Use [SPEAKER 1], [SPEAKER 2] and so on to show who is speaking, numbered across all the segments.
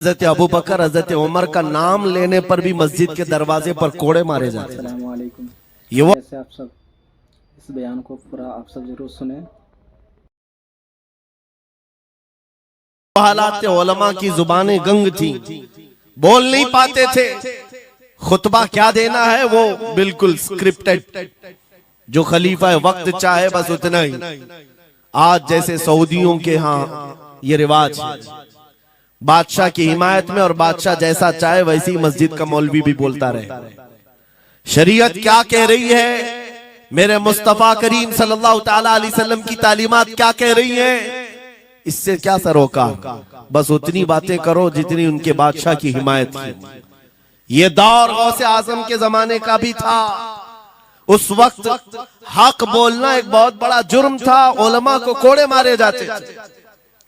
[SPEAKER 1] हजरत अबू बकर हजरत उमर का नाम लेने पर भी मस्जिद के दरवाजे पर कोड़े मारे जाते थे। ये वो
[SPEAKER 2] आप सब इस बयान को पूरा आप सब जरूर सुने।
[SPEAKER 1] हालात उलमा की जुबानें गंग थी, बोल नहीं पाते थे। खुतबा क्या देना है वो बिल्कुल स्क्रिप्टेड, जो खलीफा वक्त चाहे बस उतना ही। आज जैसे सऊदियों के यहाँ ये रिवाज है, बादशाह की हिमायत में और बादशाह जैसा चाहे वैसी मस्जिद का मौलवी भी बोलता रहे। शरीयत क्या कह रही है, मेरे मुस्तफा करीम सल्लल्लाहु ताला अलैहि वसल्लम की तालीमात क्या कह रही है, इससे क्या सरोकार। बस उतनी बातें करो जितनी उनके बादशाह की हिमायत की। ये दौर गौसे आजम के जमाने का भी था। उस वक्त हक बोलना एक बहुत बड़ा जुर्म था, उलमा को कोड़े मारे जाते थे।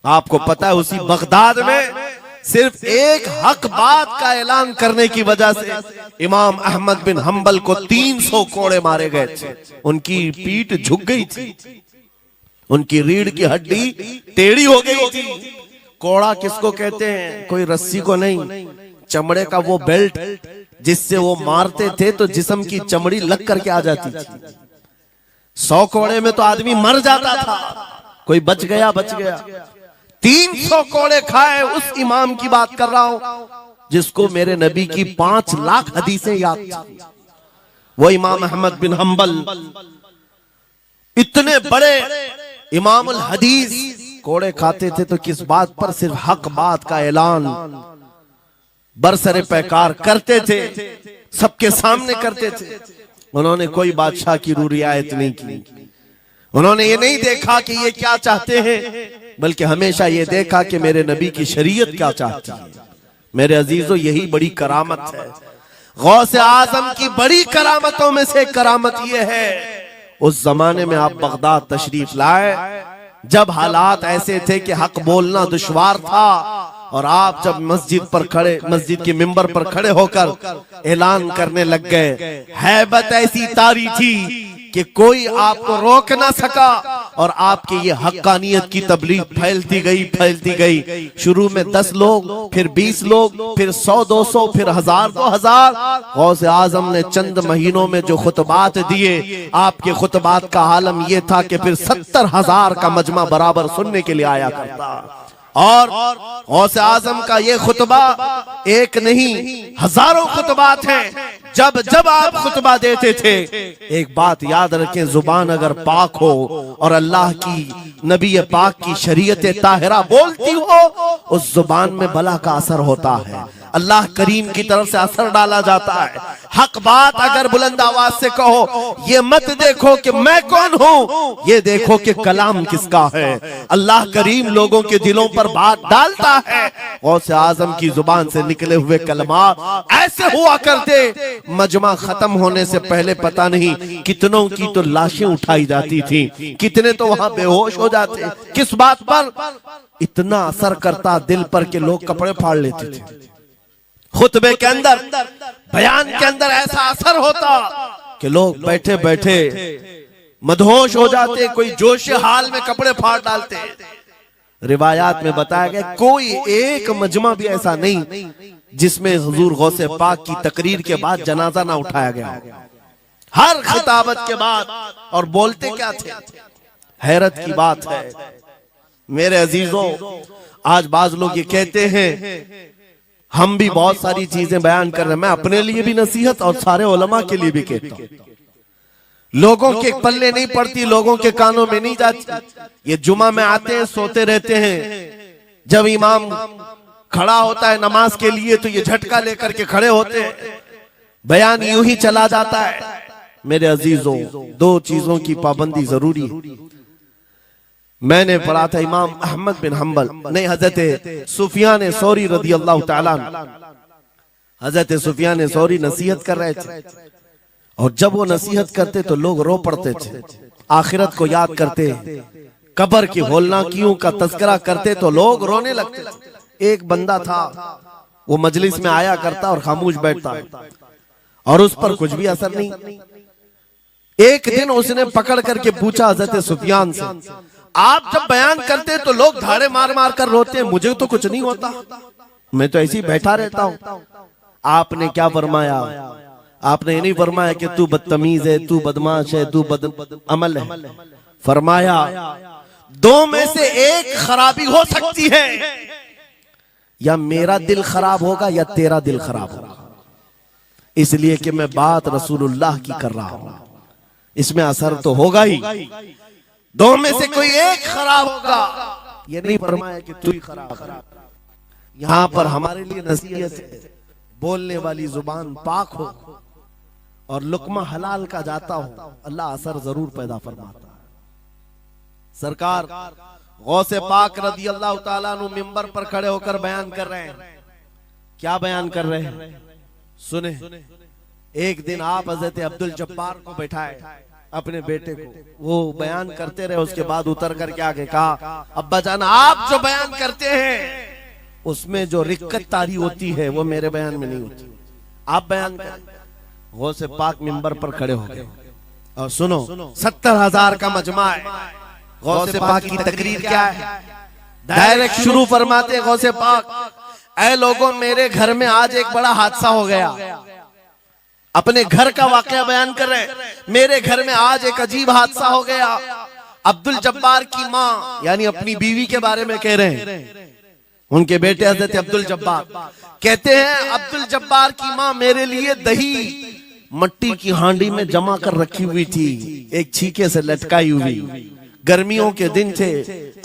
[SPEAKER 1] आपको पता है उसी बगदाद में सिर्फ एक हक बात का ऐलान करने की वजह से इमाम अहमद बिन हंबल को 300 कोड़े मारे गए थे। उनकी पीठ झुक गई थी, उनकी रीढ़ की हड्डी टेढ़ी हो गई थी। कोड़ा किसको कहते हैं, कोई रस्सी को नहीं, चमड़े का वो बेल्ट जिससे वो मारते थे तो जिस्म की चमड़ी लग करके आ जाती थी। 100 कोड़े में तो आदमी मर जाता था, कोई बच गया बच गया। 300 कोड़े खाए उस इमाम की बात कर रहा हूं जिसको मेरे नबी की 5 लाख हदीसें याद थी। वो इमाम अहमद बिन हंबल इतने बड़े इमामुल हदीस कोड़े खाते थे तो किस बात पर, सिर्फ हक बात का ऐलान बरसरे पैकार करते थे, सबके सामने करते थे। उन्होंने कोई बादशाह की रियायत नहीं की, उन्होंने ये नहीं देखा कि ये क्या चाहते हैं, बल्कि हमेशा ये देखा कि मेरे नबी की शरीयत क्या चाहती है। मेरे अजीजों, यही बड़ी करामत है। गौसे आजम की बड़ी करामतों में से करामत ये है, उस जमाने में आप बगदाद तशरीफ लाए जब हालात ऐसे थे कि हक बोलना दुश्वार था, और आप जब मस्जिद पर खड़े, मस्जिद के मिंबर पर खड़े होकर ऐलान करने लग गए, हैबत ऐसी तारी थी कि कोई आपको रोक ना सका, और आपकी ये हक्कानियत की तबलीग फैलती गई। शुरू में 10 लोग, फिर 20 लोग, फिर 100-200, फिर 1000-2000। गौसे आजम ने चंद महीनों में जो खुतबात दिए, आपके खुतबात का आलम ये था कि फिर 70,000 का मजमा बराबर सुनने के लिए आया करता। और गौसे आजम का ये खुतबा एक नहीं, हजारों खुतबात हैं। जब जब आप खुतबा देते थे, एक बात याद रखें, जुबान अगर पाक हो और अल्लाह की, नबी पाक की शरीयत ताहिरा बोलती हो, उस जुबान में भला का असर होता है, अल्लाह करीम की तरफ से असर डाला जाता है। हक बात अगर बुलंद आवाज से कहो, ये मत देखो कि मैं कौन हूं, ये देखो कि कलाम किसका है। अल्लाह करीम लोगों के दिलों पर बात डालता है। गौसे आजम की जुबान से निकले हुए कलमा ऐसे हुआ करते, मजमा खत्म होने से पहले पता नहीं कितनों की तो लाशें उठाई जाती थी, कितने तो वहां बेहोश हो जाते। किस बात पर? इतना असर करता दिल पर कि लोग कपड़े फाड़ लेते थे। खुतबे के अंदर, बयान के अंदर ऐसा असर होता कि लोग बैठे बैठे मदहोश हो जाते, कोई जोश हाल में कपड़े फाड़ डालते। रिवायात में बताया गया कोई एक मजमा भी ऐसा नहीं जिसमें हुजूर गौसे पाक की तकरीर के बाद जनाजा ना उठाया गया। हर खिताबत के बाद, और बोलते क्या थे, हैरत की बात है मेरे अजीजों। आज बाज लोग ये कहते हैं हम भी बहुत सारी चीजें बयान कर रहे हैं, मैं अपने लिए भी नसीहत और सारे उलमा के लिए भी कहता हूं। लोगों के पल्ले नहीं पड़ती, लोगों के कानों में नहीं जाती। ये जुमा में आते हैं, सोते रहते हैं, जब इमाम खड़ा होता है नमाज के लिए तो ये झटका लेकर के खड़े होते हैं, बयान यूं ही चला जाता है। मेरे अजीजों, 2 चीजों की पाबंदी जरूरी है। मैंने पढ़ा था इमाम अहमद बिन हंबल नहीं, हजरत सुफियान सौरी रदी अल्लाह ताला, हजरत सुफियान सौरी नसीहत कर रहे थे, और जब वो नसीहत करते तो लोग रो पड़ते थे, आखिरत को याद करते, कब्र की होलनाकियों का तस्करा करते तो लोग रोने लगते थे। एक बंदा था, वो मजलिस में आया करता और खामोश बैठता, और उस पर कुछ भी असर नहीं। एक दिन उसने पकड़ करके पूछा हजरत सुफियान से, आप जब बयान करते तो लोग धाड़े मार मार कर रोते हैं, मुझे तो कुछ नहीं होता, मैं तो ऐसे ही बैठा रहता हूं। आपने क्या फरमाया? आपने ये नहीं फरमाया कि तू बदतमीज है, तू बदमाश है, तू बदअमल है। फरमाया दो में से एक खराबी हो सकती है, या मेरा दिल खराब होगा या तेरा दिल खराब होगा। इसलिए कि मैं बात रसूलुल्लाह की कर रहा हूं, इसमें असर तो होगा ही। दो में से कोई एक खराब होगा, ये नहीं फरमाया कि तू ही खराब। यहां पर हमारे लिए नसीहत है, बोलने वाली जुबान पाक हो और लुकमा हलाल का जाता हो, अल्लाह असर जरूर पैदा फरमाता है। सरकार गौसे पाक रदी अल्लाह ताला अन्हु मिंबर पर खड़े होकर बयान कर रहे हैं। क्या बयान कर रहे हैं? सुने। एक दिन आप हजरत अब्दुल जब्बार को बैठाए, अपने बेटे को, वो बयान करते रहे। उसके बाद उतर कर क्या कहा, अब्बा जान आप जो बयान करते हैं उसमें जो रिक्कत तारी होती है वो मेरे बयान में नहीं होती, आप बयान करें। गौसे पाक मिंबर पर खड़े हो गए और सुनो, 70,000 का मजमा है। गौसे पाक की तकरीर क्या है? डायरेक्ट शुरू फरमाते गौसे पाक, ऐ लोगों मेरे घर में आज एक बड़ा हादसा हो गया। अपने घर का वाकया बयान कर रहे हैं। मेरे घर में आज एक अजीब हादसा हो गया। अब्दुल जब्बार की माँ यानी अपनी बीवी के बारे में कह रहे हैं। उनके बेटे हजरत अब्दुल जब्बार कहते हैं, अब्दुल जब्बार की माँ मेरे लिए दही मट्टी की हांडी में जमा कर रखी हुई थी, एक छीके से लटकाई हुई। गर्मियों के दिन थे,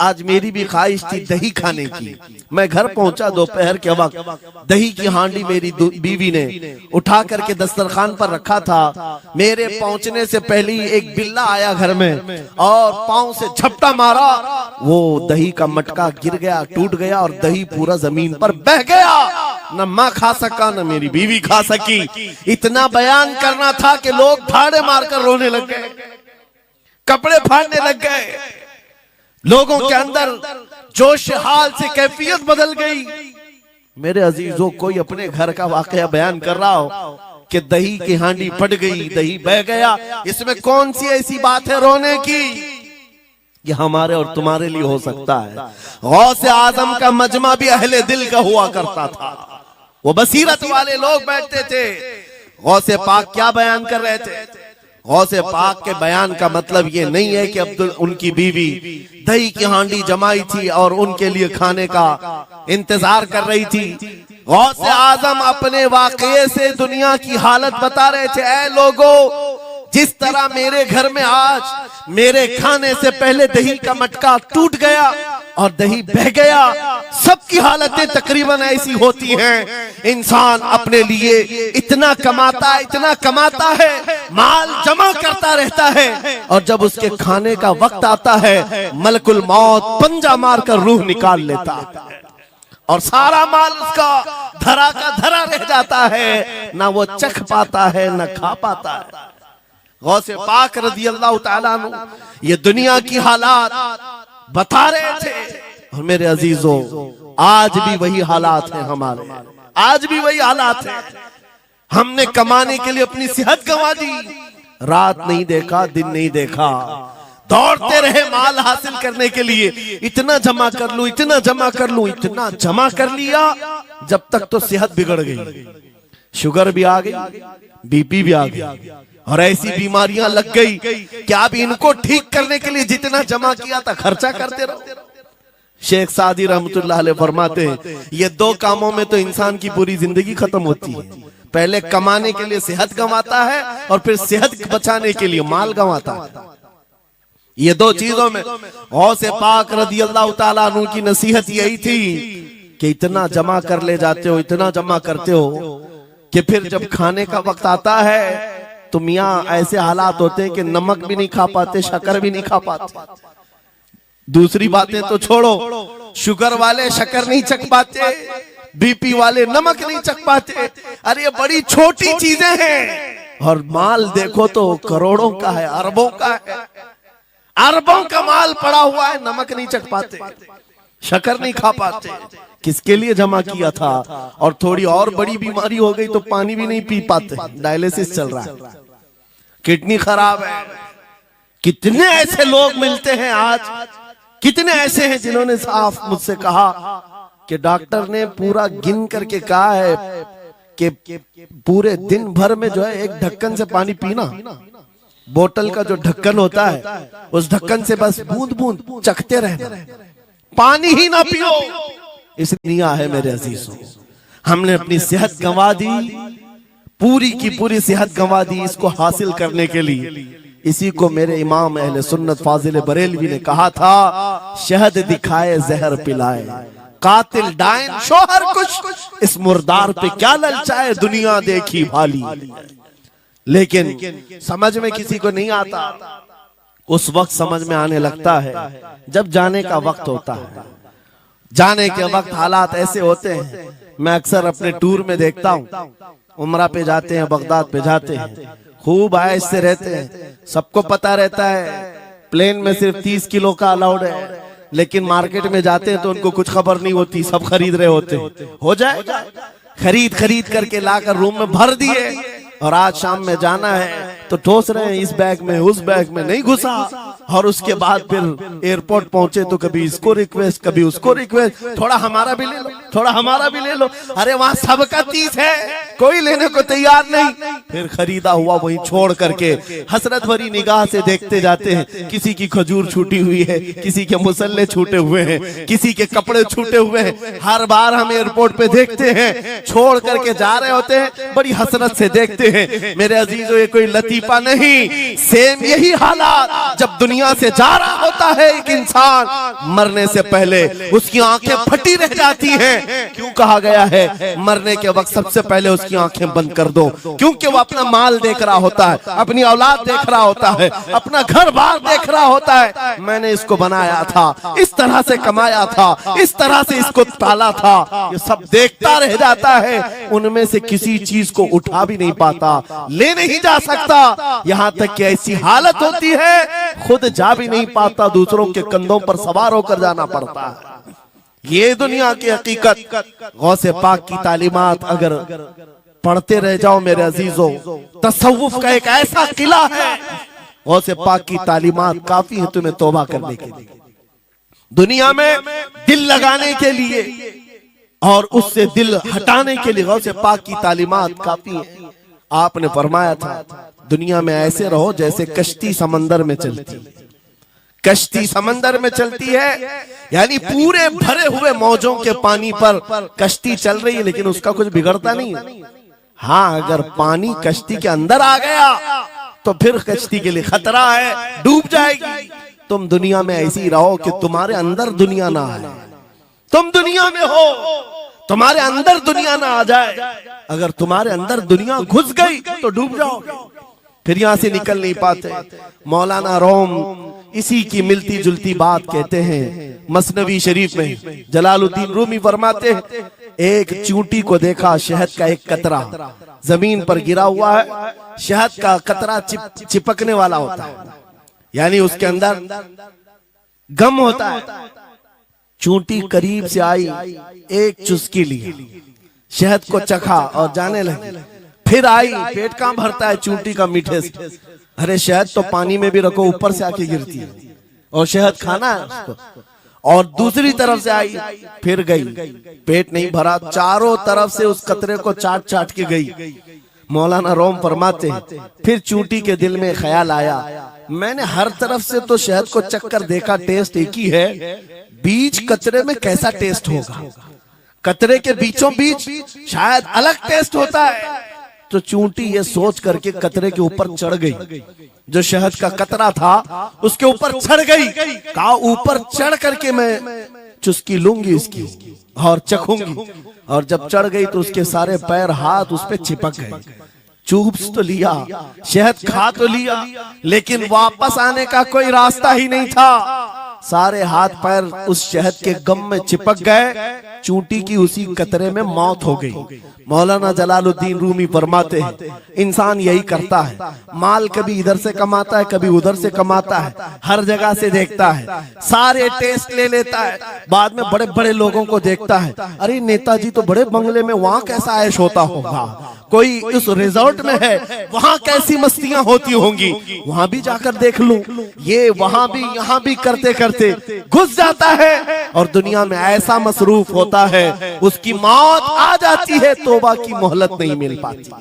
[SPEAKER 1] आज मेरी भी ख्वाहिश थी दही खाने की। मैं घर पहुंचा दोपहर के वक्त, दही की हांडी मेरी बीवी ने उठा करके दस्तरखान पर रखा था। मेरे पहुंचने से पहले ही एक बिल्ला आया घर में और पांव से झपटा मारा, वो दही का मटका गिर गया, टूट गया और दही पूरा जमीन पर बह गया। न माँ खा सका न मेरी बीवी खा सकी। इतना बयान करना था कि लोग भाड़े मारकर रोने लग गए, कपड़े फाड़ने लग गए। लोगों के अंदर जोश हाल से कैफियत बदल गई। मेरे अजीजों, कोई अपने घर का वाकया बयान कर रहा हो कि दही की हांडी फट गई, दही बह गया, इसमें कौन सी ऐसी बात है रोने की? ये हमारे और तुम्हारे लिए हो सकता है। गौसे आजम का मजमा भी अहले दिल का हुआ करता था, वो बसीरत वाले लोग बैठते थे। गौसे पाक क्या बयान कर रहे थे? गौसे पाक के बयान का मतलब ये नहीं है कि अब्दुल उनकी बीवी दही की हांडी जमाई थी और उनके लिए खाने का इंतजार कर रही थी। गौसे आजम अपने वाकये से दुनिया की हालत बता रहे थे। ऐ लोगों, जिस तरह मेरे घर में आज मेरे खाने से पहले दही का मटका टूट गया और दही बह गया, सबकी हालतें तकरीबन ऐसी होती हैं। इंसान अपने लिए इतना कमाता है, माल जमा करता रहता है, और जब उसके खाने का वक्त आता है मलकुल मौत पंजा मारकर रूह निकाल लेता है और सारा माल उसका धरा का धरा रह जाता है, ना वो चख पाता है ना खा पाता है। गौसे पाक रज़ी अल्लाह ताला अन्हु ये दुनिया की हालात बता रहे थे। और मेरे अजीजों, आज भी वही हालात हैं हमारे, आज भी वही हालात हैं। हमने कमाने के लिए अपनी सेहत गंवा दी, रात नहीं देखा, दिन नहीं देखा, दौड़ते रहे माल हासिल करने के लिए। इतना जमा कर लूं, इतना जमा कर लूं, इतना जमा कर लिया, जब तक तो सेहत बिगड़ गई, शुगर भी आ गई, बीपी भी आ गई, और ऐसी बीमारियां लग गई कि आप इनको ठीक करने के लिए जितना जमा किया था खर्चा करते रहो। शेख सादी रहमतुल्लाह अलैह फरमाते हैं, ये दो कामों में तो इंसान की पूरी जिंदगी खत्म होती है। पहले कमाने के लिए सेहत गंवाता है और फिर सेहत बचाने के लिए माल गंवाता है। ये दो चीजों में गौसे पाक रज़ी अल्लाह ताला अन्हु की नसीहत यही थी कि इतना जमा कर ले जाते हो, इतना जमा करते हो कि फिर जब खाने का वक्त आता है तो मियाँ ऐसे हालात होते हैं कि नमक भी नहीं खा पाते, शक्कर भी नहीं खा पाते। दूसरी बातें तो छोड़ो, शुगर वाले शक्कर नहीं चख पाते, बीपी वाले नमक नहीं चख पाते। अरे ये बड़ी छोटी चीजें हैं, और माल देखो तो करोड़ों का है, अरबों का है, अरबों का माल पड़ा हुआ है, नमक नहीं चख पाते, शक्कर नहीं खा पाते। किसके लिए जमा किया था? और थोड़ी और बड़ी बीमारी हो गई तो पानी भी नहीं पी पाते, डायलिसिस चल रहा है, किडनी खराब है। कितने ऐसे लोग मिलते हैं आज, कितने ऐसे हैं जिन्होंने साफ मुझसे कहा कि डॉक्टर ने पूरा गिन करके कहा है कि पूरे दिन भर में जो है एक ढक्कन से पानी पीना, बोतल का जो ढक्कन होता है उस ढक्कन से बस बूंद बूंद चखते रहना, पानी ही ना पियो। इस दुनिया है मेरे अजीजों, हमने अपनी सेहत गंवा दी, पूरी की पूरी सेहत गंवा दी इसको हासिल करने के लिए। इसी को मेरे इमाम अहले सुन्नत फाजिल बरेलवी ने कहा था, शहद दिखाए जहर पिलाए, कातिल डायन शोहर कुछ, इस मुर्दार पे क्या ललचाए, दुनिया देखी भाली। लेकिन समझ में किसी को नहीं आता, उस वक्त समझ में आने लगता है जब जाने का वक्त होता है। जाने के वक्त हालात ऐसे होते हैं, मैं अक्सर अपने टूर में देखता हूँ, उमरा पे जाते हैं, बगदाद पे जाते हैं, खूब आयश से रहते हैं, सबको पता रहता है प्लेन में सिर्फ 30 किलो का अलाउड है, लेकिन मार्केट में जाते हैं तो उनको कुछ खबर नहीं होती, सब खरीद रहे होते हैं। हो जाए खरीद करके लाकर रूम में भर दिए, और आज शाम में जाना है तो ठोस रहे हैं इस बैग में उस बैग में नहीं घुसा, और उसके बाद फिर एयरपोर्ट पहुंचे तो कभी इसको रिक्वेस्ट कभी उसको रिक्वेस्ट, थोड़ा हमारा भी ले लो, थोड़ा हमारा भी ले लो। अरे वहां सबका 30 है, कोई लेने को तैयार नहीं। फिर खरीदा हुआ वहीं छोड़ करके हसरत भरी निगाह से देखते जाते हैं, किसी की खजूर छूटी हुई है, किसी के मुसल्ले छूटे हुए हैं, किसी के कपड़े छूटे हुए हैं। हर बार हम एयरपोर्ट पे देखते हैं, छोड़ करके जा रहे होते हैं, बड़ी हसरत से देखते हैं। मेरे अजीजों, ये कोई लतीफा नहीं, सेम यही हालात जब दुनिया से जा रहा होता है एक इंसान, मरने से पहले उसकी आंखें फटी रह जाती हैं। क्यों कहा गया है मरने के वक्त सबसे पहले उसकी आंखें बंद कर दो? क्योंकि वो अपना माल देख रहा होता है, अपनी औलाद देख रहा होता है, अपना घर बार देख रहा होता है। मैंने इसको बनाया था, इस तरह से कमाया था, इस तरह से इसको पाला था, ये सब देखता रह जाता है। उनमें से किसी चीज को उठा भी नहीं पाता, ले नहीं जा सकता, यहाँ तक कि ऐसी हालत होती है खुद जा भी नहीं पाता, दूसरों के कंधों पर सवार होकर जाना पड़ता है। ये दुनिया की हकीकत। गौसे पाक की तालीमात अगर पढ़ते रह जाओ मेरे अजीजों, तसव्वुफ का एक ऐसा किला है, गौसे पाक की तालीमात काफी है तुम्हें तौबा करने के लिए, दुनिया में दिल लगाने के लिए और उससे दिल हटाने के लिए। गौसे पाक की तालीमात काफी है। आपने फरमाया था दुनिया में ऐसे रहो जैसे कश्ती समंदर में चलती, कश्ती समंदर में चलती है, यानी पूरे भरे हुए मौजों के पानी पर कश्ती चल रही है, लेकिन उसका कुछ बिगड़ता नहीं है। हाँ, अगर पानी कश्ती के अंदर आ गया तो फिर कश्ती के लिए खतरा है, डूब जाएगी। तुम दुनिया में ऐसी रहो कि तुम्हारे अंदर दुनिया ना आए, तुम दुनिया में हो, तुम्हारे अंदर दुनिया ना आ जाए। अगर तुम्हारे अंदर दुनिया घुस गई तो डूब जाओगे, फिर यहां से निकल नहीं पाते। मौलाना रोम इसी की मिलती जुलती बात कहते हैं मसनवी शरीफ में। जलालुद्दीन रूमी फरमाते हैं, एक चूंटी को देखा, शहद का एक कतरा जमीन पर गिरा हुआ है, शहद का कतरा चिपकने वाला होता है, यानी उसके अंदर गम होता है। चूंटी करीब से आई, एक चुस्की ली, शहद को चखा और जाने लगी। फिर आई, पेट कहां भरता है चूंटी का मीठे से। अरे शहद तो पानी में भी रखो ऊपर से आके गिरती है, और शहद खाना है उसको। और दूसरी तरफ से आई, फिर गई, पेट नहीं भरा, चारों तरफ से उस कतरे को चाट चाट के गई। मौलाना रोम फरमाते हैं, फिर चूंटी के दिल में ख्याल आया, मैंने हर तरफ से तो शहद को चक्कर देखा, टेस्ट एक ही है, बीच कतरे में कैसा टेस्ट होगा? कतरे के बीचों बीच शायद अलग टेस्ट होता है। तो चूंटी ये सोच करके कतरे के ऊपर चढ़ गई, जो शहद का कतरा था उसके ऊपर चढ़ गई। कहा ऊपर चढ़ करके मैं चुस्की लूंगी इसकी और चखूंगी। और जब चढ़ गई तो उसके सारे पैर हाथ उस पे चिपक गए। चूप्स तो लिया, शहद खा तो लिया, लेकिन वापस आने का कोई रास्ता ही नहीं था। सारे हाथ पैर उस शहद के गम में चिपक गए। चूंटी की उसी कतरे में मौत हो गई। मौलाना जलालुद्दीन रूमी फरमाते हैं, इंसान यही करता है, माल कभी इधर से कमाता है, कभी उधर से कमाता है, हर जगह से देखता है, सारे टेस्ट ले लेता है, बाद में बड़े बड़े लोगों को देखता है, अरे नेताजी तो बड़े बंगले में, वहां कैसा ऐश होता होगा, कोई उस रिजॉर्ट में है, वहां कैसी मस्तियां होती होंगी, वहां भी जाकर देख लूं। ये वहां भी यहाँ भी करते करते घुस जाता है और दुनिया में ऐसा मसरूफ होता है, उसकी मौत आ जाती है, तौबा की मोहलत नहीं मिल पाती,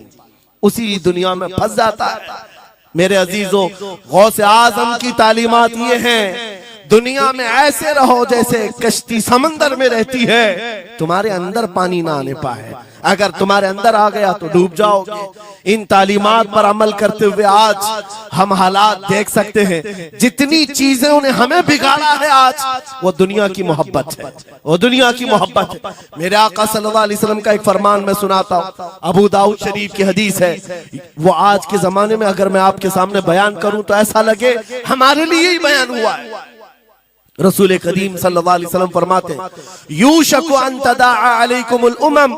[SPEAKER 1] उसी दुनिया में फंस जाता है। मेरे अजीजों, गौसे आजम की तालीमात ये हैं, दुनिया में ऐसे रहो जैसे कश्ती समंदर में रहती है, तुम्हारे अंदर पानी ना आने पाए। अगर तुम्हारे अंदर आ गया तो डूब जाओगे। इन तालीमात पर अमल करते हुए आज हम हालात देख सकते हैं। जितनी चीजों ने हमें बिगाड़ा है आज, वो दुनिया की मोहब्बत है, वो दुनिया की मोहब्बत है। मेरे आका सल्लल्लाहु अलैहि वसल्लम का एक फरमान मैं सुनाता हूँ, अबू दाऊद शरीफ की हदीस है। वो आज के जमाने में अगर मैं आपके सामने बयान करूं तो ऐसा लगे हमारे लिए ही बयान हुआ है। रसूल करीम सल्लल्लाहु अलैहि वसल्लम फरमाते हैं, यूशकु अन तदाअ अलैकुमुल उमम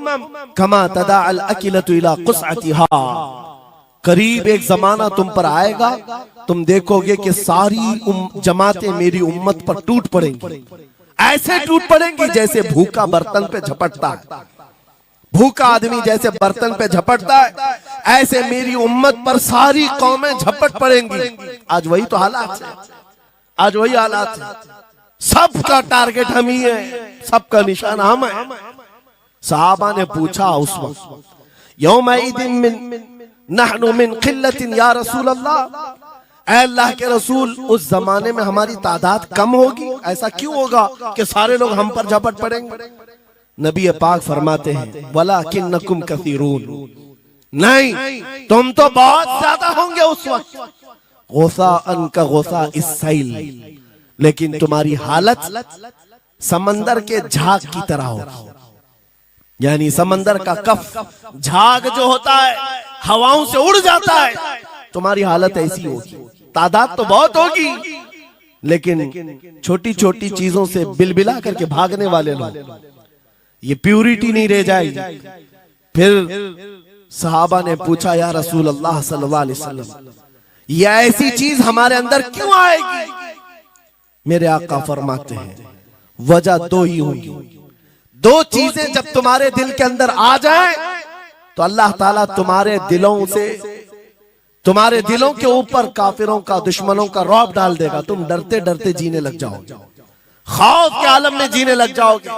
[SPEAKER 1] कमा तदाअल अकिलतु इला कुसअतिहा। करीब एक जमाना तुम पर आएगा, तुम देखोगे कि सारी जमातें मेरी उम्मत पर टूट पड़ेंगी, ऐसे टूट पड़ेंगी जैसे भूखा बर्तन पे झपटता है। भूखा आदमी जैसे बर्तन पे झपटता है, ऐसे मेरी उम्मत पर सारी कौमें झपट पड़ेंगी। आज वही तो हालात है, आज वही हालात है। सबका टारगेट हम ही है, सबका निशान हम है। सहाबा ने पूछा उस वक्त, यौमइदिन नहनु मिन क़िल्लतिन या रसूल अल्लाह, ऐ अल्लाह के रसूल, उस जमाने में हमारी तादाद कम होगी, ऐसा क्यों होगा कि सारे लोग हम पर झपट पड़ेंगे? नबी पाक फरमाते हैं, वलाकिन्नकुम कसीरून, नहीं, तुम तो बहुत ज्यादा होंगे उस वक्त, गौसाअन का गौसा इस्साइल, लेकिन तुम्हारी हालत समंदर के झाग की तरह होगी। यानी समंदर का कफ झाग जो होता है हवाओं से उड़ जाता है, तुम्हारी हालत ऐसी होगी। तादाद तो बहुत होगी, लेकिन छोटी छोटी चीजों से बिलबिला करके भागने वाले लोग, ये प्यूरिटी नहीं रह जाएगी। फिर सहाबा ने पूछा, या रसूल अल्लाह सल्लल्लाहु अलैहि वसल्लम, ये ऐसी चीज हमारे अंदर क्यों आएगी? मेरे आका फरमाते हैं, वजह दो ही होगी, दो चीजें जब तुम्हारे दिल के अंदर आ जाए तो अल्लाह ताला तुम्हारे दिलों से, तुम्हारे दिलों के ऊपर काफिरों का, दुश्मनों का रौब डाल देगा। तुम डरते डरते जीने लग जाओगे, खौफ के आलम में जीने लग जाओगे।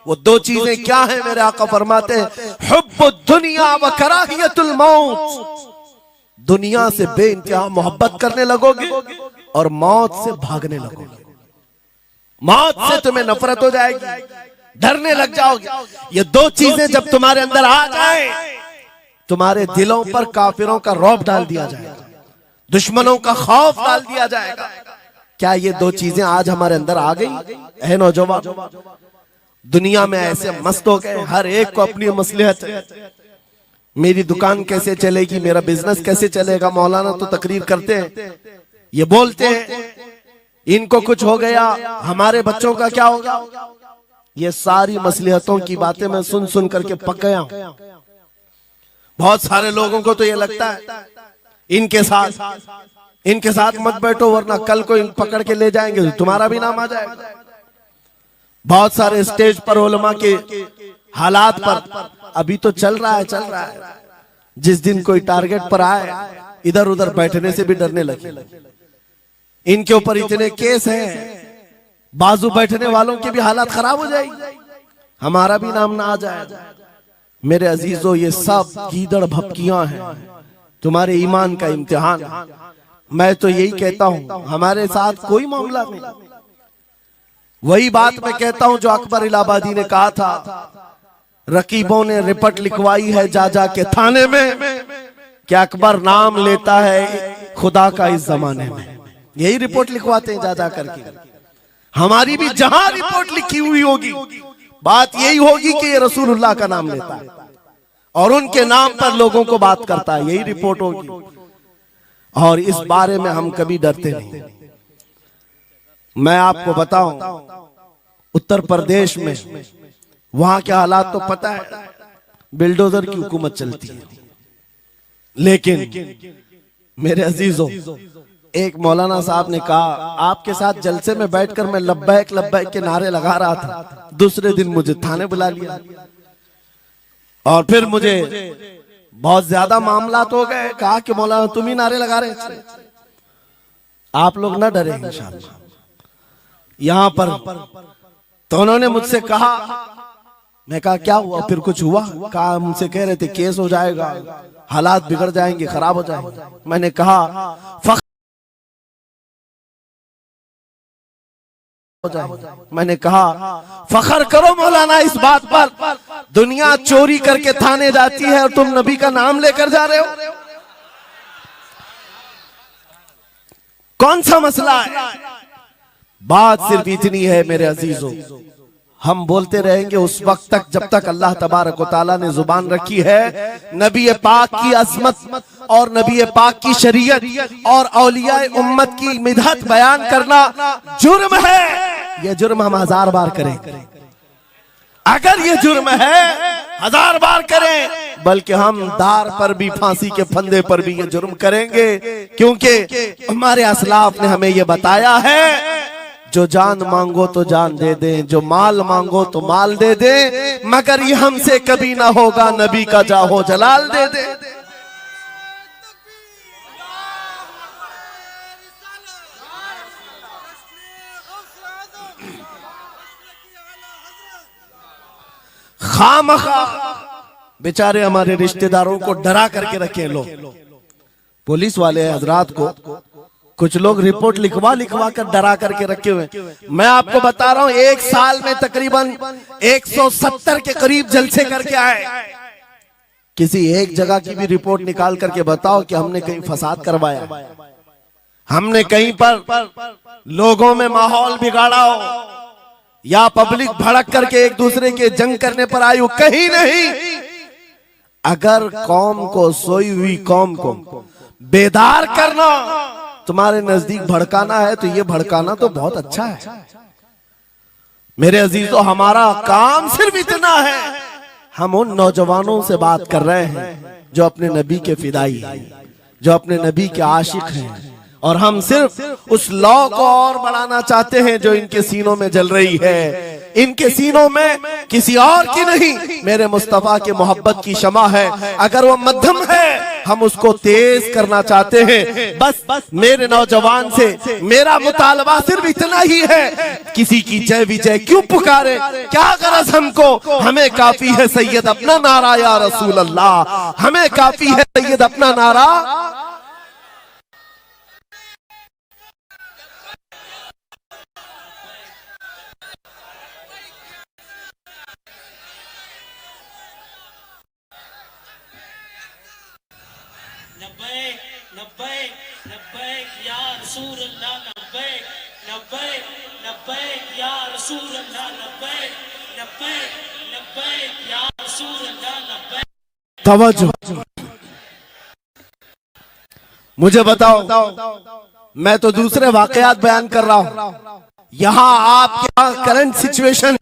[SPEAKER 1] वो दो चीजें क्या है? मेरे आका फरमाते हैं, हुब्बुद दुनिया व कराहियतुल मौत, दुनिया से बेइंतहा मोहब्बत करने लगोगे और मौत से भागने लगोगे। मौत से तुम्हें नफरत हो जाएगी, डरने लग जाओगे। ये दो चीजें जब तुम्हारे अंदर आ जाए, तुम्हारे दिलों पर काफिरों का रौब डाल दिया जाएगा, दुश्मनों का खौफ डाल दिया जाएगा। क्या ये दो चीजें आज हमारे अंदर आ गई है? नौजवान दुनिया में ऐसे मस्त हो गए, हर एक को अपनी मसलहत है। मेरी दुकान कैसे चलेगी, मेरा बिजनेस कैसे चलेगा। मौलाना तो तकरीर करते हैं, ये बोलते हैं इनको कुछ हो गया, हमारे बच्चों का क्या होगा। ये सारी मसलहतों की बातें मैं सुन सुन करके पक गया हूं। बहुत सारे लोगों को तो ये लगता है इनके साथ मत बैठो, वरना कल को इन पकड़ के ले जाएंगे तो तुम्हारा भी नाम आ जाएगा। बहुत सारे स्टेज पर उलमा के हालात पर अभी तो चल रहा है, जिस दिन कोई टारगेट पर आए इधर उधर बैठने से भी डरने लगे। इनके ऊपर इतने केस हैं, बाजू बैठने वालों की भी हालत खराब हो जाएगी, हमारा भी नाम ना आ जाए। मेरे अजीजों, ये सब गीदड़ भपकियां हैं, तुम्हारे ईमान का इम्तिहान। मैं तो यही कहता हूं, हमारे साथ कोई मामला नहीं। वही बात मैं कहता हूं जो अकबर इलाहाबादी ने कहा था, रकीबों ने रिपोर्ट लिखवाई है जा जा के थाने में कि अकबर नाम लेता है खुदा का इस जमाने में। यही रिपोर्ट लिखवाते हैं जा जा करके। हमारी भी जहां रिपोर्ट लिखी हुई होगी, बात यही होगी कि ये रसूलुल्लाह का नाम लेता है और उनके नाम पर लोगों को बात करता है, यही रिपोर्ट होगी। और इस बारे में हम कभी डरते नहीं। मैं आपको बताऊं, उत्तर प्रदेश में वहां के हालात तो पता है, बिल्डोजर की हुकूमत चलती है। लेकिन मेरे अजीजों, एक मौलाना साहब ने कहा, आपके साथ जलसे में बैठकर मैं लब्बैक लब्बैक के नारे लगा रहा था, दूसरे दिन मुझे थाने बुला लिया और फिर मुझे बहुत ज्यादा मामलात हो गए। कहा कि मौलाना तुम ही नारे लगा रहे थे। आप लोग ना डरे इंशाअल्लाह। यहां पर तो उन्होंने मुझसे कहा, मैं कहा क्या हुआ, फिर कुछ हुआ? कहा मुझसे कह रहे थे केस हो जाएगा, हालात बिगड़ जाएंगे, खराब हो जाएंगे। मैंने कहा मैंने कहा फखर करो मौलाना इस बात पर, दुनिया चोरी करके थाने जाती है और तुम नबी का नाम लेकर जा रहे हो। कौन सा मसला है? बात सिर्फ इतनी है मेरे अजीजों, हम बोलते रहेंगे उस वक्त तक जब तक अल्लाह तबारक व तआला ने जुबान रखी है। नबी पाक की अजमत और नबी पाक की शरीयत और औलिया उम्मत की मिदहत बयान करना जुर्म है। यह जुर्म हम 1000 बार करें, अगर ये जुर्म है 1000 बार करें, बल्कि हम दार पर भी, फांसी के फंदे पर भी ये जुर्म करेंगे, क्योंकि हमारे असलाफ ने हमें ये बताया है जो जान मांगो तो जान दे दें, जो माल मांगो तो माल दे दें, मगर ये हमसे कभी ना होगा नबी का जाहो जलाल दे दे। खामखा बेचारे हमारे रिश्तेदारों को डरा करके रखे लोग, पुलिस वाले हजरात को कुछ लोग रिपोर्ट लिखवा कर डरा करके रखे हुए। मैं आपको बता रहा हूं, एक साल में तकरीबन 170 के करीब जलसे करके आए। किसी एक जगह की भी रिपोर्ट निकाल करके बताओ कि हमने कहीं फसाद करवाया, हमने कहीं पर लोगों में माहौल बिगाड़ा हो, या पब्लिक भड़क करके एक दूसरे के जंग करने पर आई हो, कहीं नहीं। अगर कौम को, सोई हुई कौम को बेदार करना तुम्हारे नजदीक भड़काना है, तो ये भड़काना तो बहुत अच्छा है मेरे अजीजों। हमारा काम सिर्फ इतना है, हम उन नौजवानों से बात कर रहे हैं जो अपने नबी के फिदाई हैं, जो अपने नबी के आशिक हैं, और हम सिर्फ उस लौ को और बढ़ाना चाहते हैं जो इनके सीनों में जल रही है। इनके सीनों में किसी और की नहीं, मेरे मुस्तफा के मोहब्बत की शमा है। अगर वो मध्यम है, हम उसको तेज करना चाहते हैं। बस मेरे नौजवान से मेरा मुतालबा सिर्फ इतना ही है, किसी की जय विजय क्यों पुकारे, क्या गरज हमको, हमें काफी है सैयद अपना नारा या रसूल अल्लाह, हमें काफी है सैयद अपना नारा।
[SPEAKER 3] लब्बैक लब्बैक लब्बैक या रसूल अल्लाह, लब्बैक लब्बैक लब्बैक या रसूल अल्लाह, लब्बैक लब्बैक लब्बैक या रसूल अल्लाह, लब्बैक।
[SPEAKER 1] तवज्जो, मुझे बताओ, मैं तो दूसरे वाकयात बयान कर रहा हूं, यहाँ आपके यहाँ करंट सिचुएशन,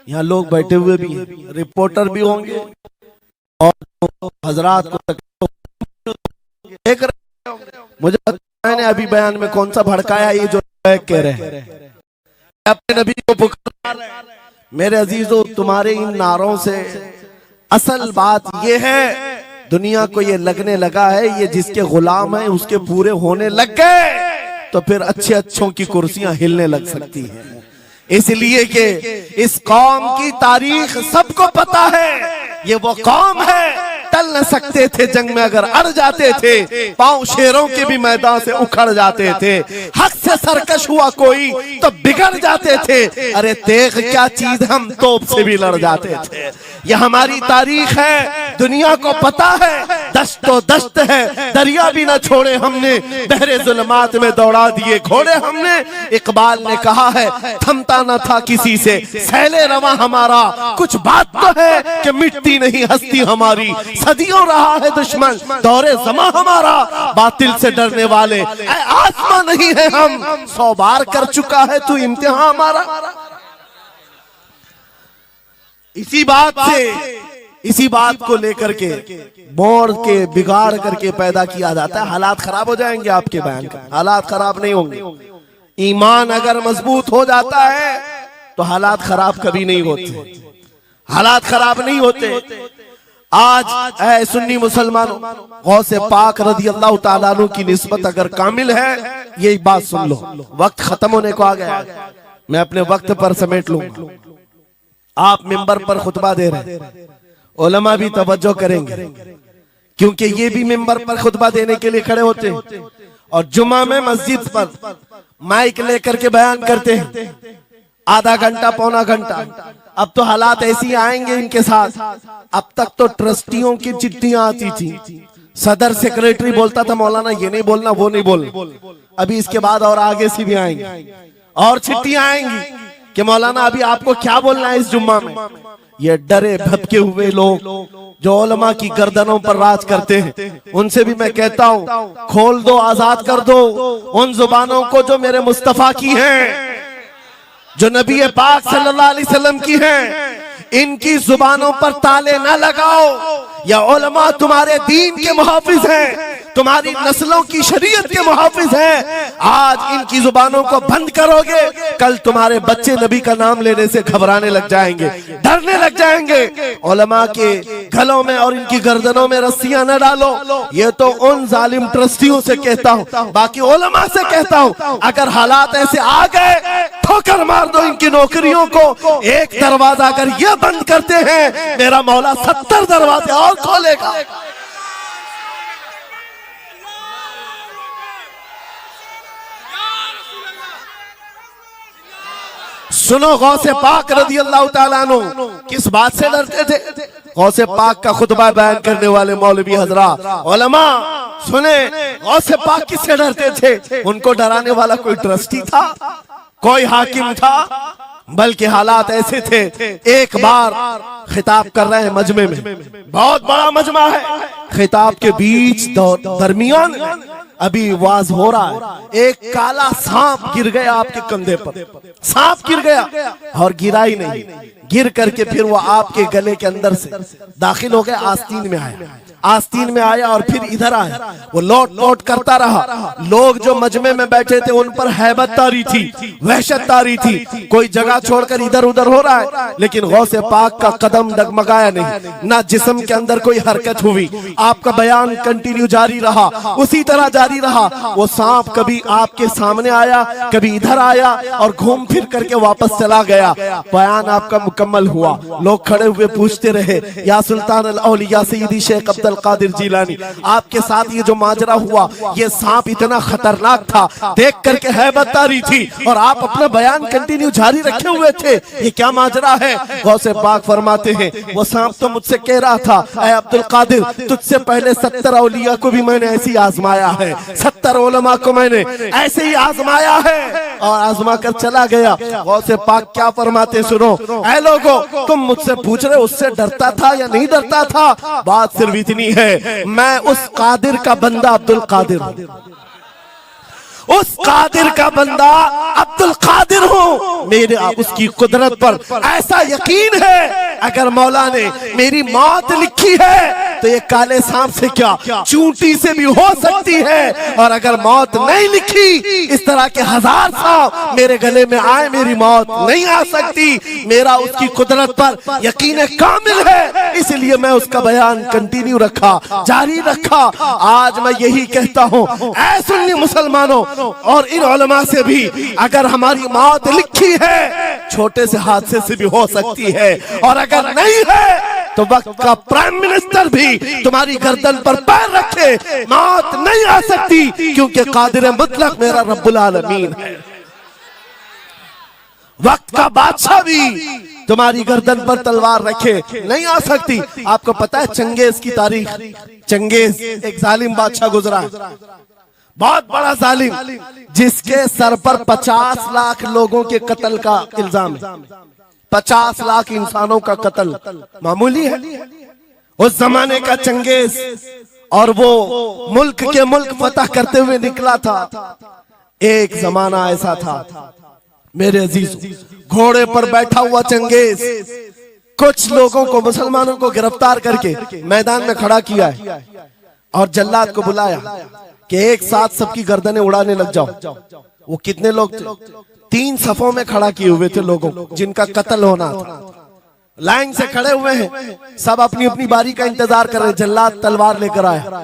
[SPEAKER 1] यहाँ लोग बैठे हुए भी हैं, रिपोर्टर भी होंगे और हजरात को देख रहे होंगे। मुझे मैंने अभी बयान में कौन सा भड़काया, ये जो कह रहे हैं अपने नबी को पुकार रहे हैं। मेरे अजीजों, तुम्हारे इन नारों से असल बात ये है, दुनिया को ये लगने लगा है ये जिसके गुलाम है उसके पूरे होने लग गए, तो फिर अच्छे अच्छों की कुर्सियां हिलने लग सकती हैं। इसलिए कि इस कौम की तारीख सबको पता है, ये वो कौम है टल न सकते थे जंग में, अगर अड़ जाते थे पांव शेरों के भी मैदान से उखड़ जाते थे, हक से सरकश हुआ कोई तो बिगड़ जाते थे, अरे तेग क्या चीज हम तोप से भी लड़ जाते थे। ये हमारी तारीख है, दुनिया को पता है, दश्त तो दश्त है, दरिया भी न छोड़े हमने, बहरे जुल्मात में दौड़ा दिए घोड़े हमने। इकबाल ने कहा है थमता न था किसी से सैले रवा हमारा, कुछ बात तो है कि मिटती नहीं हस्ती हमारी, सदियों रहा है दुश्मन दौरे जमा हमारा, बातिल से डरने वाले आसमां नहीं है हम, 100 बार कर चुका है तू इम्तिहान हमारा। इसी बात को लेकर के मोड़ के बिगाड़ करके पैदा किया जाता है। हालात खराब हो जाएंगे आपके बयान का, हालात खराब नहीं होंगे। ईमान अगर मजबूत हो जाता है तो हालात खराब कभी नहीं होते, हालात खराब नहीं होते। आज ऐ सुन्नी मुसलमानों, गौसे पाक रज़ी अल्लाह ताला अन्हु की निस्बत अगर कामिल है, ये बात सुन लो, वक्त खत्म होने को आ गया। मैं अपने वक्त पर समेट लूंगा। आप मिंबर पर खुतबा दे रहे हैं, उलमा भी तवज्जो करेंगे, क्योंकि ये भी मिंबर पर खुतबा देने के लिए खड़े होते हैं और जुमा में मस्जिद पर माइक लेकर के बयान करते हैं आधा घंटा पौना घंटा। अब तो हालात ऐसी आएंगे इनके साथ। अब तक तो ट्रस्टियों की चिट्ठियां आती थी, सदर सेक्रेटरी बोलता था मौलाना ये नहीं बोलना वो नहीं बोलना। अभी इसके बाद और आगे से भी आएंगे और चिट्ठियां आएंगी कि मौलाना अभी आपको क्या बोलना है इस जुम्मा में। ये डरे भटके हुए लोग जो उलमा की गर्दनों पर राज करते हैं, उनसे भी मैं कहता हूं खोल दो, आजाद कर दो उन जुबानों को जो मेरे मुस्तफा की हैं, जो नबी पाक सल्लल्लाहु अलैहि वसल्लम की हैं। इनकी जुबानों पर ताले ना लगाओ। या उलमा तुम्हारे दीन के मुहाफिज हैं, तुम्हारी नस्लों की शरीयत के मुहाफिज हैं। आज इनकी जुबानों को बंद करोगे, कल तुम्हारे बच्चे नबी का नाम लेने से घबराने लग जाएंगे, डरने लग जाएंगे। उलमा के गलों में और इनकी गर्दनों में रस्सियां न डालो। ये तो उन जालिम ट्रस्टियों से कहता हूं, बाकी उलमा से कहता हूं अगर हालात ऐसे आ गए ठोकर मार दो इनकी नौकरियों को। एक दरवाजा अगर ये बंद करते हैं, मेरा मौला 70 दरवाजे और खोलेगा। सुनो, गौसे पाक रज़ी अल्लाह ताला अन्हु किस बात से डरते थे? गौसे पाक का खुतबा बयान करने वाले मौलवी हजरात, उलमा सुने, गौसे पाक किससे डरते थे? उनको डराने वाला कोई ट्रस्टी था, कोई हाकिम था? बल्कि हालात ऐसे थे, एक बार खिताब कर रहे हैं मजमे में, बहुत बड़ा मजमा है, खिताब के बीच दरमियान अभी वाज हो रहा है, एक काला सांप गिर गया आपके कंधे पर। सांप गिर गया और गिरा ही नहीं, गिर करके फिर वो आपके गले के अंदर से दाखिल हो गया, आस्तीन में आया, आस्तीन में आया और फिर इधर आया। वो लौट लौट करता रहा। लोग जो मजमे में बैठे थे उन पर हैबत तारी थी, वहशत तारी थी। कोई जगह छोड़कर इधर उधर हो रहा है, लेकिन गौसे पाक का कदम डगमगाया नहीं, ना जिस्म के अंदर कोई हरकत हुई। आपका बयान कंटिन्यू जारी रहा, उसी तरह जारी रहा। वो सांप कभी आपके सामने आया, कभी इधर आया और घूम फिर करके वापस चला गया। बयान आपका मुकम्मल हुआ। लोग खड़े हुए पूछते रहे, या सुल्तान अल औलिया सय्यदी शेख अब्दुल कादिर जिलानी, आपके साथ ये जो माजरा हुआ, ये सांप इतना खतरनाक था, देख करके हैबत तारी थी और आप अपना बयान कंटिन्यू जारी रखे हुए थे, ये क्या माजरा है? गौसे पाक फरमाते हैं, वो सांप तो मुझसे कह रहा था, ऐ अब्दुल कादिर, तुझसे पहले 70 औलिया को भी मैंने ऐसे ही आजमाया है, 70 उलमा को मैंने ऐसे ही आजमाया है और आजमा कर चला गया। गौसे पाक क्या फरमाते सुनो, ऐ लोगो, तुम मुझसे पूछ रहे उससे डरता था या नहीं डरता था? बात सिर्फ इतनी है, मैं उस कादिर का बंदा अब्दुल कादिर हूं, उस कादिर का बंदा अब्दुल कादिर हूं। मेरे उसकी कुदरत पर ऐसा यकीन है, अगर मौला ने मेरी मौत लिखी है तो ये काले सांप से क्या, चूंटी से भी हो सकती है। और अगर मौत नहीं लिखी, इस तरह के 1000 सांप मेरे गले में आए, मेरी मौत नहीं आ सकती। मेरा उसकी कुदरत पर यकीन कामिल है, इसलिए मैं उसका बयान कंटिन्यू रखा, जारी रखा। आज मैं यही कहता हूं, ऐ सुन्नी मुसलमानों और इन उलमा से भी, अगर हमारी मौत लिखी है, छोटे से हादसे से भी हो सकती है, और अगर नहीं है तो वक्त का प्राइम मिनिस्टर भी तुम्हारी गर्दन पर पैर रखे, मौत नहीं आ सकती, क्योंकि कादिर मुतलक मेरा रब्बुल आलमीन है। वक्त का बादशाह भी तुम्हारी गर्दन पर तलवार रखे, नहीं आ सकती। आपको पता है चंगेज की तारीख? चंगेज एक जालिम बादशाह गुजरा है, बहुत बड़ा जालिम, जिसके सर पर 50 लाख लोगों के कत्ल का इल्जाम है। 50 लाख इंसानों का कत्ल मामूली है? उस जमाने का चंगेज, और वो मुल्क के मुल्क फतह करते हुए निकला था। एक जमाना ऐसा था मेरे अजीज, घोड़े पर बैठा हुआ चंगेज कुछ लोगों को, मुसलमानों को गिरफ्तार करके मैदान में खड़ा किया है और जल्लाद को बुलाया कि एक साथ सबकी गर्दनें उड़ाने लग जाओ। वो कितने लोग थे? 3 सफों में खड़ा किए हुए थे लोगों जिनका कत्ल होना था। लाइन से खड़े हुए हैं, सब अपनी अपनी बारी का इंतजार कर रहे। जल्लाद तलवार लेकर आया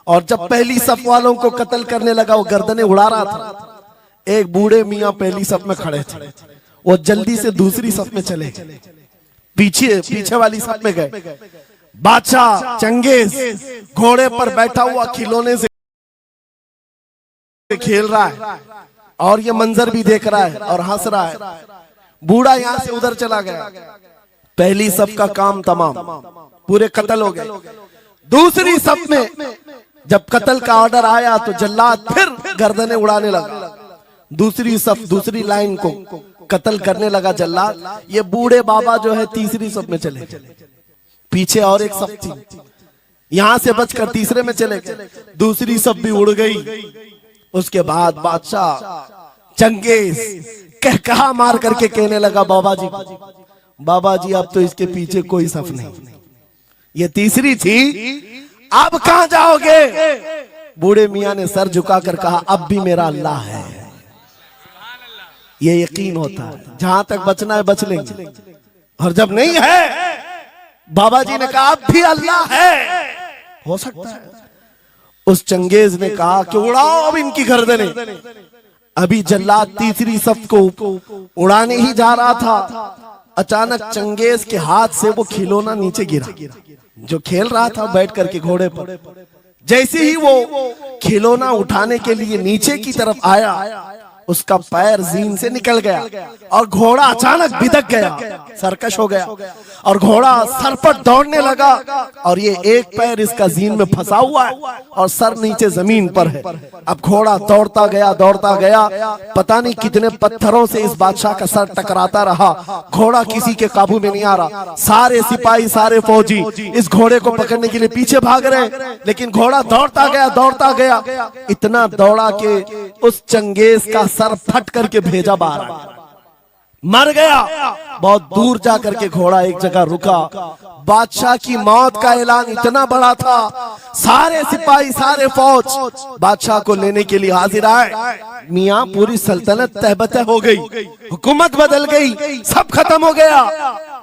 [SPEAKER 1] और जब पहली सफ वालों को कत्ल करने लगा, वो गर्दनें उड़ा रहा था। एक बूढ़े मियाँ पहली सफ में खड़े थे, वो जल्दी से दूसरी सफ में चले, पीछे वाली सफ में गए। बादशाह चंगेज घोड़े पर बैठा हुआ खिलौने से खेल रहा है और ये मंजर भी देख रहा है और हंस रहा है। बूढ़ा यहां से उधर चला गया, पहली सफ का काम तमाम, पूरे कत्ल हो गए। दूसरी सफ में जब कत्ल का ऑर्डर आया तो जल्लाद फिर गर्दनें उड़ाने लगा। दूसरी सफ, दूसरी लाइन को कत्ल करने लगा जल्लाद। ये बूढ़े बाबा जो है तीसरी सफ में चले, पीछे और एक सफ थी, यहां से बचकर तीसरे में चले गए। दूसरी सफ भी उड़ गई। उसके बाद बादशाह चंगेज कहा मार करके कहने लगा बाबा जी अब तो इसके पीछे कोई सफ नहीं, ये तीसरी थी, अब कहां जाओगे? बूढ़े मियां ने सर झुकाकर कहा अब भी मेरा अल्लाह है। ये यकीन होता है जहां तक बचना है बच लेंगे, और जब नहीं है, बाबा जी ने कहा अब भी अल्लाह है, हो सकता है। उस चंगेज ने कहा कि उड़ाओ अब इनकी गर्दनें। अभी जल्लाद तीसरी सफ को उड़ाने ही जा रहा था, अचानक चंगेज के हाथ से वो खिलौना नीचे गिरा जो खेल रहा था बैठ करके घोड़े पर। जैसे ही वो खिलौना उठाने के लिए नीचे की तरफ आया, उसका पैर जीन से निकल गया और घोड़ा अचानक बिदक गया, सरकश हो गया और घोड़ा सर पर दौड़ने लगा। और ये एक पैर इसका जीन में फंसा हुआ है और सर नीचे जमीन पर है। अब घोड़ा दौड़ता गया, पता नहीं कितने पत्थरों से इस बादशाह का सर टकराता रहा। घोड़ा किसी के काबू में नहीं आ रहा। सारे सिपाही, सारे फौजी इस घोड़े को पकड़ने के लिए पीछे भाग रहे, लेकिन घोड़ा दौड़ता गया, इतना दौड़ा कि उस चंगेज का सर फट करके भेजा बाहर, मर गया। बहुत दूर जाकर के घोड़ा एक जगह रुका। बादशाह की मौत का ऐलान इतना बड़ा था, सारे सिपाही, सारे फौज बादशाह को लेने के लिए हाजिर आए। मियां पूरी सल्तनत तहबतह हो गई, हुकूमत बदल गई, सब खत्म हो गया।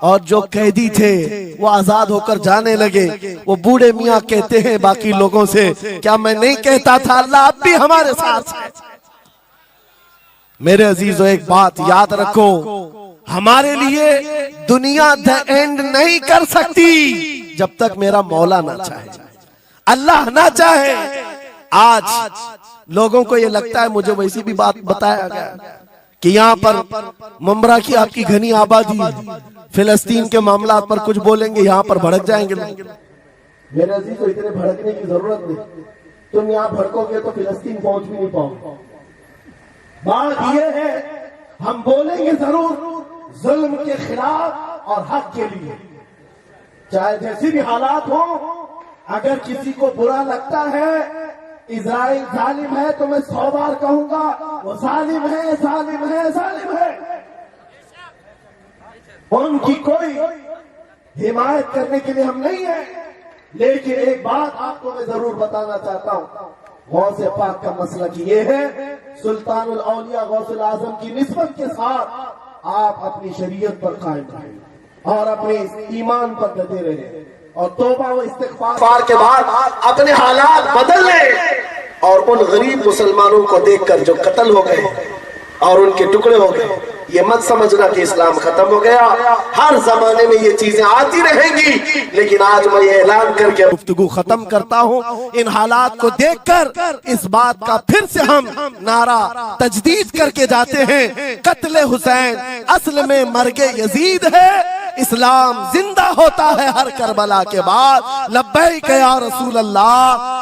[SPEAKER 1] और जो कैदी थे वो आजाद होकर जाने लगे। वो बूढ़े मियां कहते हैं बाकी लोगों से, क्या मैं नहीं कहता था अल्लाह अब भी हमारे साथ है? मेरे अजीजों, एक बात याद रखो, हमारे लिए दुनिया द एंड नहीं कर सकती जब तक मेरा मौला ना चाहे, अल्लाह ना चाहे। आज लोगों को ये लगता है, मुझे वैसी भी बात बताया गया कि यहाँ पर मुमरा की आपकी घनी आबादी, फिलिस्तीन के मामला पर कुछ बोलेंगे यहाँ पर भड़क जाएंगे। मेरे अजीजों, इतने भड़कने की जरूरत नहीं, तुम यहाँ भड़कोगे तो फिलिस्तीन पहुंच भी नहीं पाओगे। बात यह है, हम बोलेंगे जरूर जुल्म के खिलाफ और हक के लिए, चाहे जैसी भी हालात हो। अगर किसी को बुरा लगता है इजराइल जालिम है, तो मैं 100 बार कहूंगा वो जालिम है, जालिम है, जालिम है। उनकी कोई हिमायत करने के लिए हम नहीं है, लेकिन एक बात आपको मैं जरूर बताना चाहता हूं, गौसे पाक का मसला की ये है, सुल्तानुल औलिया गौसुल आजम की निस्बत के साथ आप अपनी शरीयत पर कायम रहें और अपने ईमान पर डटे रहे और तौबा व इस्तिग़फ़ार के बाद अपने हालात बदल लें। और उन गरीब मुसलमानों को देखकर जो कत्ल हो गए और उनके टुकड़े हो गए, ये मत समझना कि इस्लाम खत्म हो गया। हर जमाने में ये चीजें आती रहेंगी, लेकिन आज मैं ये ऐलान करके गुफ्तगू खत्म करता हूँ। इन हालात को देखकर इस बात का फिर से हम नारा तजदीद करके जाते हैं, कत्ले हुसैन असल में मर्गे यजीद है, इस्लाम जिंदा होता है हर करबला के बाद। लब्बैक या रसूल अल्लाह,